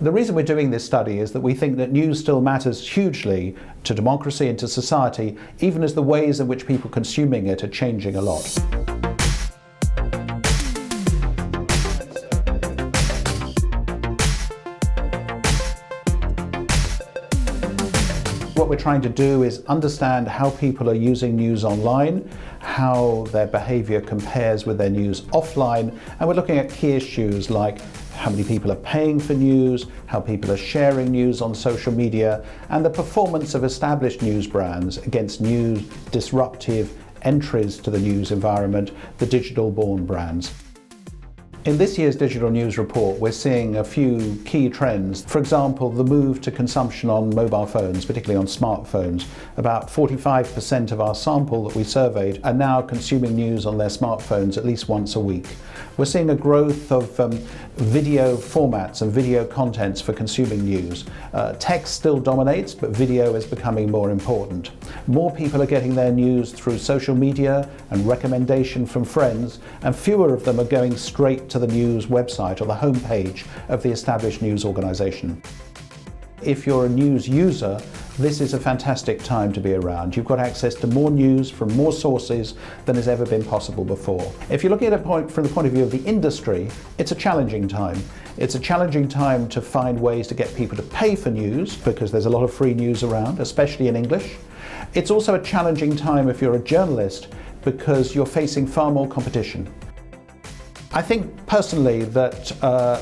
The reason we're doing this study is that we think that news still matters hugely to democracy and to society, even as the ways in which people consuming it are changing a lot. What we're trying to do is understand how people are using news online, how their behaviour compares with their news offline, and we're looking at key issues like how many people are paying for news, how people are sharing news on social media, and the performance of established news brands against new disruptive entries to the news environment, the digital-born brands. In this year's Digital News Report, we're seeing a few key trends. For example, the move to consumption on mobile phones, particularly on smartphones. About 45% of our sample that we surveyed are now consuming news on their smartphones at least once a week. We're seeing a growth of video formats and video contents for consuming news. Text still dominates, but video is becoming more important. More people are getting their news through social media and recommendation from friends, and fewer of them are going straight to the news website or the homepage of the established news organisation. If you're a news user, this is a fantastic time to be around. You've got access to more news from more sources than has ever been possible before. If you're looking at it from the point of view of the industry, it's a challenging time. It's a challenging time to find ways to get people to pay for news, because there's a lot of free news around, especially in English. It's also a challenging time if you're a journalist, because you're facing far more competition. I think personally that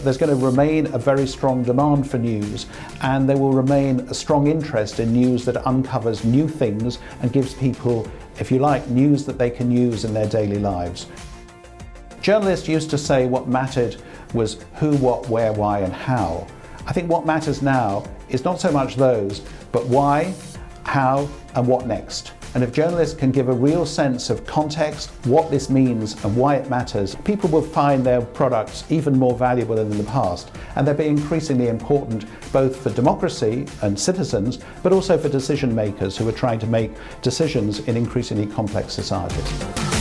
there's going to remain a very strong demand for news, and there will remain a strong interest in news that uncovers new things and gives people, if you like, news that they can use in their daily lives. Journalists used to say what mattered was who, what, where, why and how. I think what matters now is not so much those, but why, how and what next. And if journalists can give a real sense of context, what this means and why it matters, people will find their products even more valuable than in the past. And they'll be increasingly important both for democracy and citizens, but also for decision makers who are trying to make decisions in increasingly complex societies.